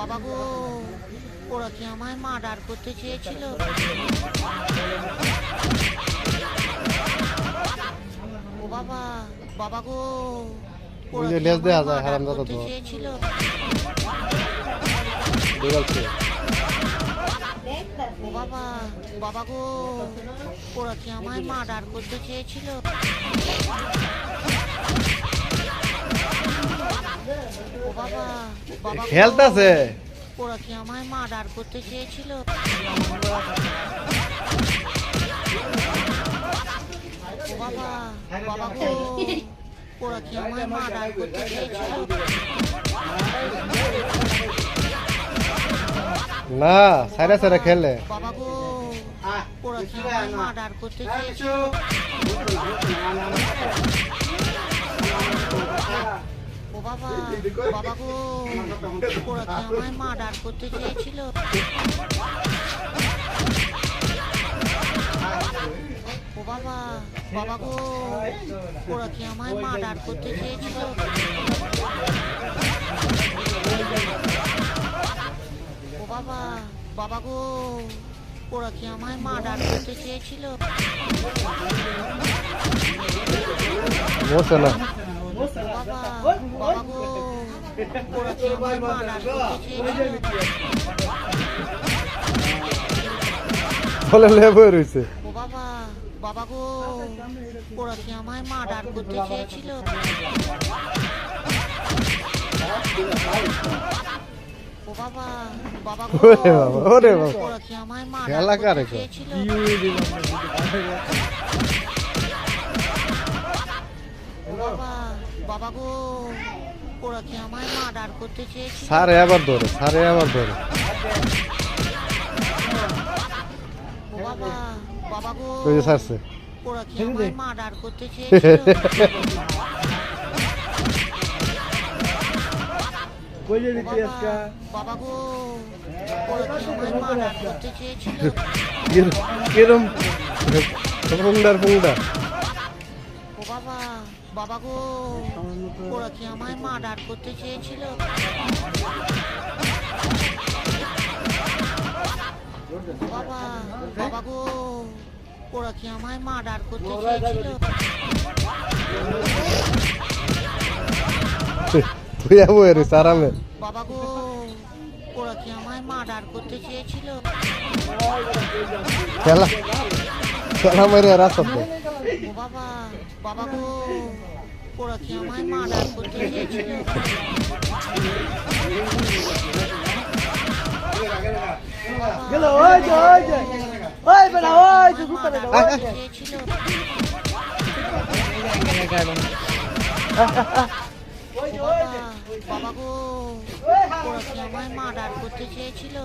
বাবা গো, ওরা কি আমায় মার্ডার করতে চেয়েছিল? ও বাবা, বাবা গো, ওরা কি আমায় মার্ডার করতে চেয়েছিল? ও বাবা, বাবা গো, ওরা কি আমায় মার্ডার করতে চেয়েছিল? ও বাবা, বাবা খেলতেছে, ওরা কি আমায় মার্ডার করতে চেয়েছিল? ও বাবা, বাবা গো, ওরা কি আমায় মার্ডার করতে চেয়েছিল? না সাইরা সাইরা খেলে। বাবা গো, ওরা কি আমায় মার্ডার করতে চেয়েছিল? ও বাবা, বাবা গো, ওরা কি আমায় মার্ডার করতে চেয়েছিল? ও বাবা, বাবা গো, ওরা কি আমায় মার্ডার করতে চেয়েছিল? ও বাবা, বাবা গো, ওরা কি আমায় মার্ডার করতে চেয়েছিল? বসে না বাবা, বাবা গো, ওরা কি আমায় মার্ডার করতে চেয়েছিল? বলে লেবু রইছে। ও বাবা, বাবা গো, ওরা কি আমায় মার্ডার করতে চেয়েছিল? ও বাবা, বাবা গো, ওরে বাবা, ওরে বাবা, ওরা কি আমায় মার্ডার খেলা কারে করতে চেয়েছিল? ও বাবা, বাবা গো, ওরা কি আমায় মার্ডার করতে চেয়েছিল? সারে আবার ধরে, সারে আবার ধরে। ও বাবা, বাবা গো, ওই যে ছাড়ছে। ওরা কি আমায় মার্ডার করতে চেয়েছিল? ও বাবা, বাবা গো, ওরা কি আমায় মার্ডার করতে চেয়েছিল? কিরম ফুংডার ফুংডা। ও বাবা, বাবা গো, ওরা কি আমায় মার্ডার করতে চেয়েছিল? ও বাবা, বাবা গো, ওরা কি আমায় মার্ডার করতে চেয়েছিল? তুই আবু এর সারামে। বাবা গো, ওরা কি আমায় মার্ডার করতে চেয়েছিল? খেলা খেলা মেরে রাস্তাতে। ও বাবা, বাবা গো, ওরা কি আমায় মার্ডার করতে চেয়েছিল? গেল ওই যে ওই বেটা ওই যে গুতা বেটা ওই যে চেয়েছিল? বাবা গো, ওরা কি আমায় মার্ডার করতে চেয়েছিল?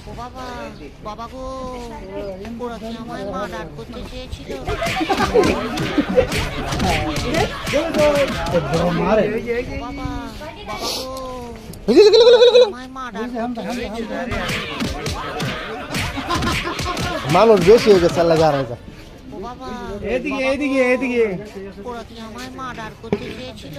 ও বাবা, বাবা গো, ওরা কি আমায় মার্ডার করতে চেয়েছিল? ও বাবা, বাবা গো, আমায় মার্ডার করতে চেয়েছিল? মানুষ বেশি হয়ে গেছে আল্লাহ জানে। ও বাবা, এদিকে এদিকে এদিকে ওরা কি আমায় মার্ডার করতে চেয়েছিল?